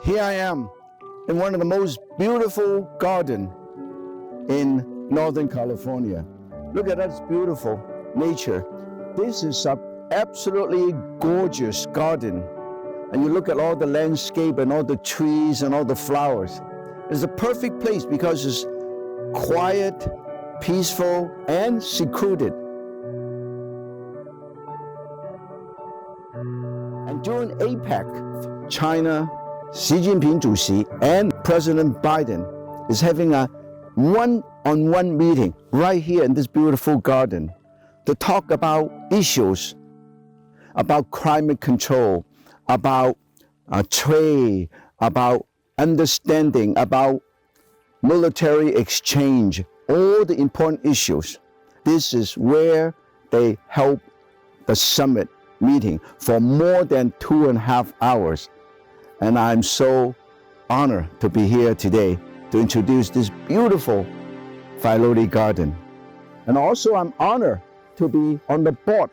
Here I am in one of the most beautiful gardens in Northern California. Look at that beautiful nature. This is an absolutely gorgeous garden. And you look at all the landscape and all the trees and all the flowers. It's a perfect place because it's quiet, peaceful, and secluded. And during APEC, China, Xi Jinping 主席 and President Biden is having a one-on-one meeting right here in this beautiful garden to talk about issues about climate control, about trade, about understanding, about military exchange, all the important issues. This is where they held the summit meeting for more than 2.5 hours. And I'm so honored to be here today to introduce this beautiful Filoli Garden. And also I'm honored to be on the board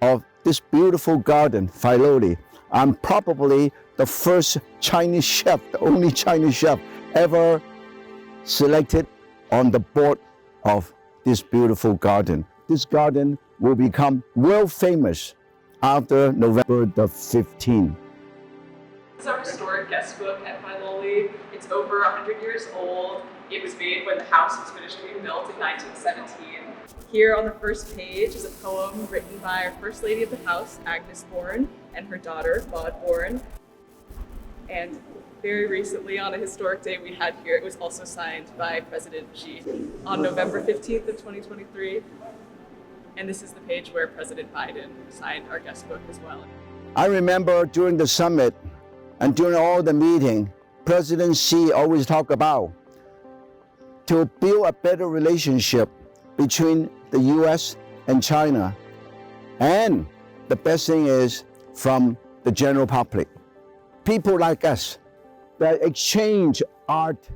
of this beautiful garden, Filoli. I'm probably the first Chinese chef, the only Chinese chef ever selected on the board of this beautiful garden. This garden will become world famous after November the 15th. This is our historic guest book at Filoli. It's over 100 years old. It was made when the house was finished being built in 1917. Here on the first page is a poem written by our First Lady of the House, Agnes Bourne, and her daughter, Maud Bourne. And very recently, on a historic day we had here, it was also signed by President Xi on November 15th of 2023. And this is the page where President Biden signed our guest book as well. I remember during the summit and during all the meeting, President Xi always talked about to build a better relationship between the U.S. and China. And the best thing is from the general public. People like us that exchange art,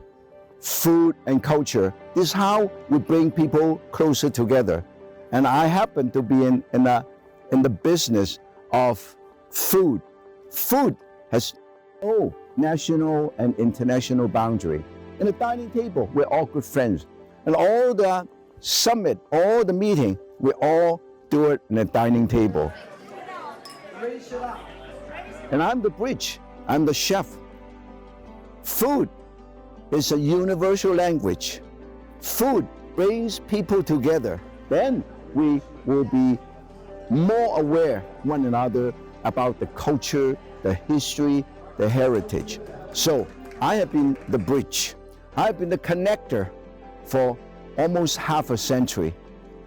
food, and culture. This is how we bring people closer together. And I happen to be in the business of food. Food has no national and international boundary. In the dining table, we're all good friends. And all the summit, all the meeting, we all do it in a dining table. And I'm the bridge, I'm the chef. Food is a universal language. Food brings people together. Then we will be more aware one another about the culture, the history, the heritage. So I have been the bridge. I have been the connector for almost half a century,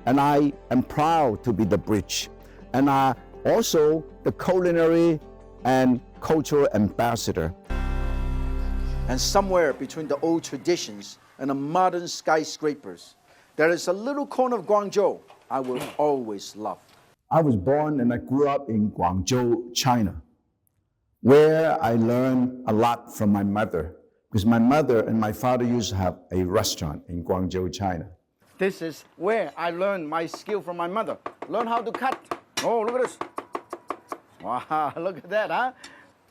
and I am proud to be the bridge. And I also the culinary and cultural ambassador. And somewhere between the old traditions and the modern skyscrapers, there is a little corner of Guangzhou I will always love. I was born and I grew up in Guangzhou, China, where I learned a lot from my mother, because my mother and my father used to have a restaurant in Guangzhou, China. This is where I learned my skill from my mother. Learn how to cut. Oh, look at this. Wow, look at that, huh?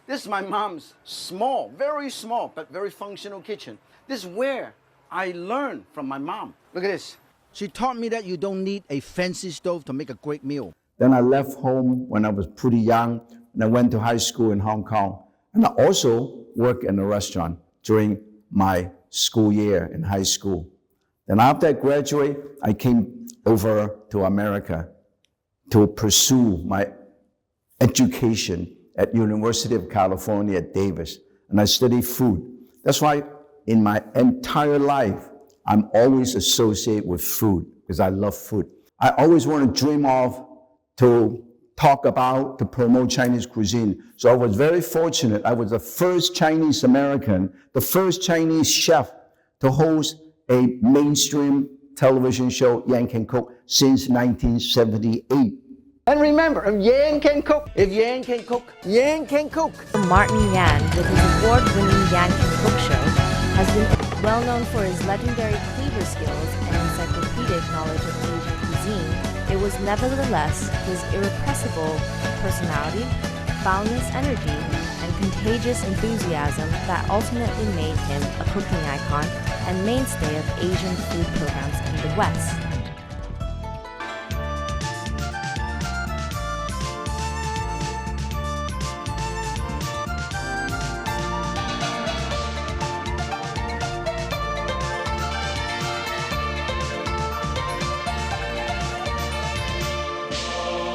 This is my mom's small, very small, but very functional kitchen. This is where I learned from my mom. Look at this. She taught me that you don't need a fancy stove to make a great meal. Then I left home when I was pretty young, and I went to high school in Hong Kong. And I also worked in a restaurant during my school year in high school. Then after I graduated, I came over to America to pursue my education at University of California at Davis. And I studied food. That's why in my entire life, I'm always associated with food because I love food. I always want to dream of to talk about, to promote Chinese cuisine. So I was very fortunate. I was the first Chinese American, the first Chinese chef to host a mainstream television show, Yan Can Cook, since 1978. And remember, if Yan can cook, Yan can cook. Martin Yan, with his award-winning Yan Can Cook show, has been well known for his legendary cleaver skills and encyclopedic knowledge of Asian cuisine. It was nevertheless his irrepressible personality, boundless energy, and the contagious enthusiasm that ultimately made him a cooking icon and mainstay of Asian food programs in the West.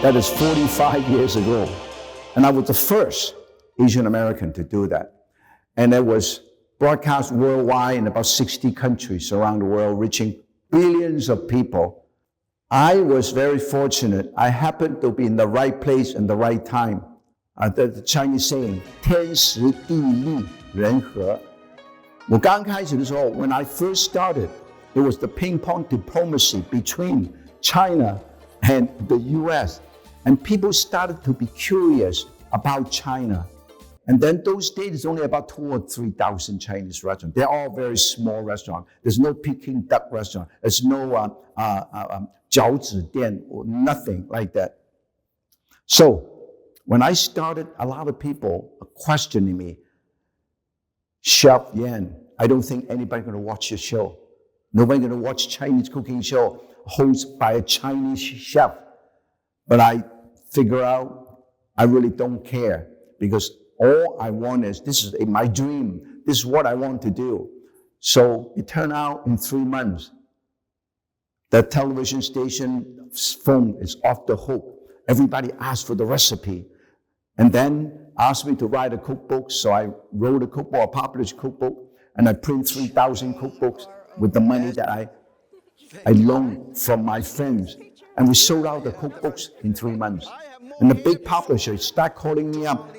That is 45 years ago. And I was the first Asian American to do that. And it was broadcast worldwide in about 60 countries around the world, reaching billions of people. I was very fortunate. I happened to be in the right place in the right time. The Chinese saying, 天时地利人和. 我刚开始的时候, when I first started, it was the ping pong diplomacy between China and the U.S. And people started to be curious about China. And then those days, there's only about 2,000 or 3,000 Chinese restaurants. They're all very small restaurants. There's no Peking duck restaurant. There's no 饺子店 or nothing like that. So when I started, a lot of people are questioning me. Chef Yan, I don't think anybody's going to watch your show. Nobody's going to watch Chinese cooking show hosted by a Chinese chef. But I figure out I really don't care, because all I want is, this is my dream. This is what I want to do. So it turned out in 3 months, the television station's phone is off the hook. Everybody asked for the recipe. And then asked me to write a cookbook. So I wrote a cookbook, a published cookbook, and I print 3,000 cookbooks with the money that I loaned from my friends. And we sold out the cookbooks in 3 months. And the big publishers start calling me up.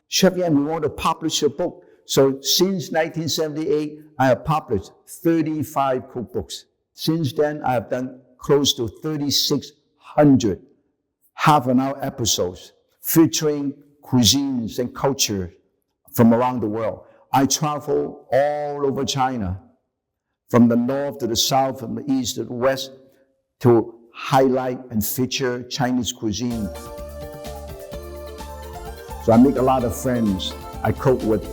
Chef Yan, we want to publish your book. So since 1978, I have published 35 cookbooks. Since then, I have done close to 3,600 half-an-hour episodes featuring cuisines and culture from around the world. I travel all over China, from the north to the south, from the east to the west, to highlight and feature Chinese cuisine. So I make a lot of friends. I cook with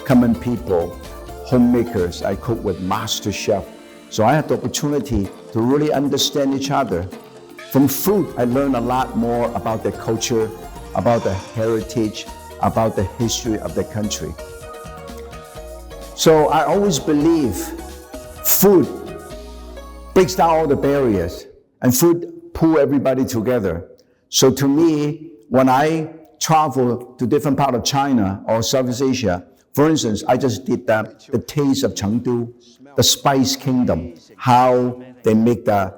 common people, homemakers. I cook with master chef. So I had the opportunity to really understand each other. From food, I learned a lot more about their culture, about the heritage, about the history of the country. So I always believe food breaks down all the barriers, and food pulls everybody together. So to me, when I travel to different part of China or Southeast Asia, for instance, I just did the taste of Chengdu, the Spice Kingdom, how they make the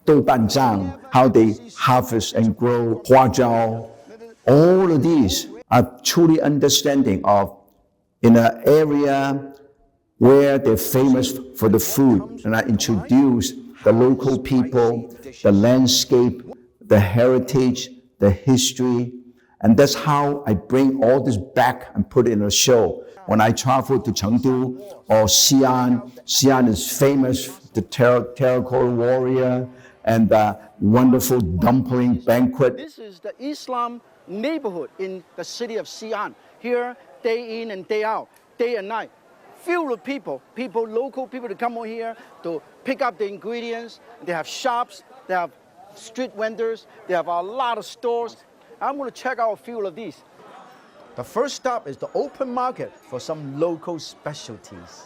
doubanzhang, how they harvest and grow huajiao. All of these are truly understanding of in an area where they're famous for the food. And I introduce the local people, the landscape, the heritage, the history. And that's how I bring all this back and put it in a show. When I travel to Chengdu or Xi'an, Xi'an is famous for the terracotta warrior and the wonderful dumpling banquet. This is the Islam neighborhood in the city of Xi'an. Here, day in and day out, day and night. Filled with people, local people to come over here to pick up the ingredients. They have shops, they have street vendors, they have a lot of stores. I'm going to check out a few of these. The first stop is the open market for some local specialties.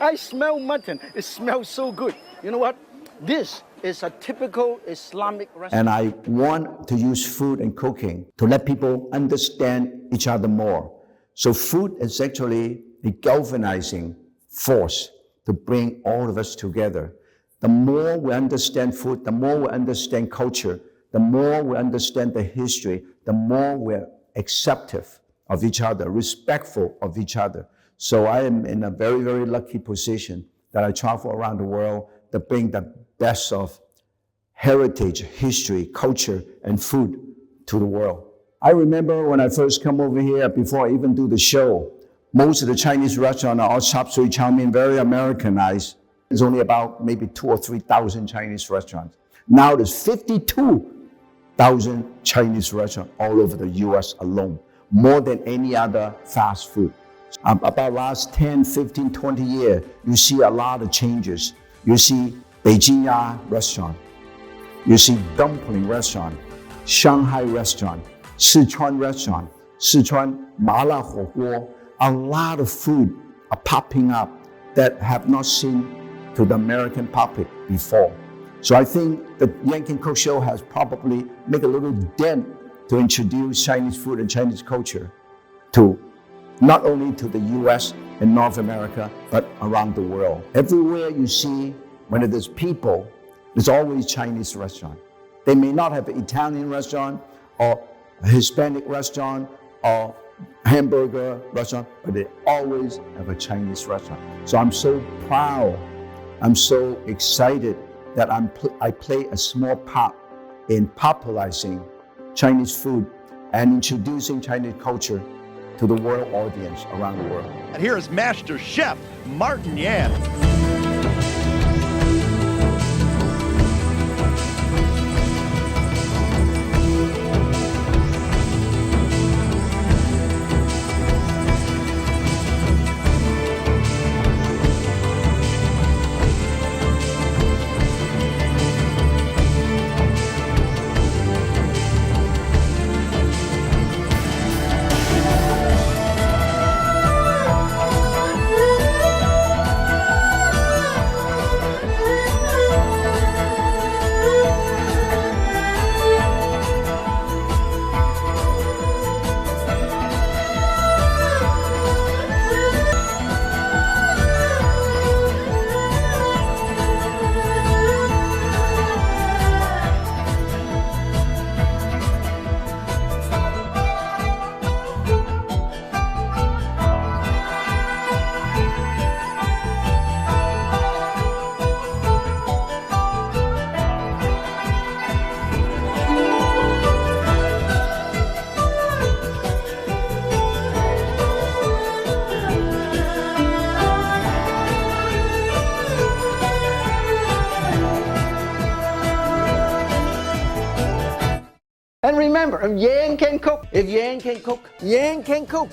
I smell mutton. It smells so good. You know what? This is a typical Islamic restaurant. And I want to use food and cooking to let people understand each other more. So food is actually a galvanizing force to bring all of us together. The more we understand food, the more we understand culture, the more we understand the history, the more we're acceptive of each other, respectful of each other. So I am in a very, very lucky position that I travel around the world to bring the best of heritage, history, culture, and food to the world. I remember when I first come over here, before I even do the show, most of the Chinese restaurants are all chop suey chow mein, very Americanized. There's only about maybe 2,000 or 3,000 Chinese restaurants. Now there's 52,000 Chinese restaurants all over the U.S. alone. more than any other fast food. About last 10, 15, 20 years, you see a lot of changes. You see Beijing Ya restaurant, you see dumpling restaurant, Shanghai restaurant, Sichuan restaurant, Sichuan Mala Huoguo. A lot of food are popping up that have not seen to the American public before. So I think the Yan Can Cook Show has probably made a little dent to introduce Chinese food and Chinese culture to not only to the U.S. and North America, but around the world. Everywhere you see, when there's people, there's always Chinese restaurant. They may not have an Italian restaurant or a Hispanic restaurant or hamburger restaurant, but they always have a Chinese restaurant. So I'm so proud, I'm so excited that I play a small part in popularizing Chinese food and introducing Chinese culture to the world audience around the world. And here is Master Chef Martin Yan. And remember, if Yan can cook, Yan can cook.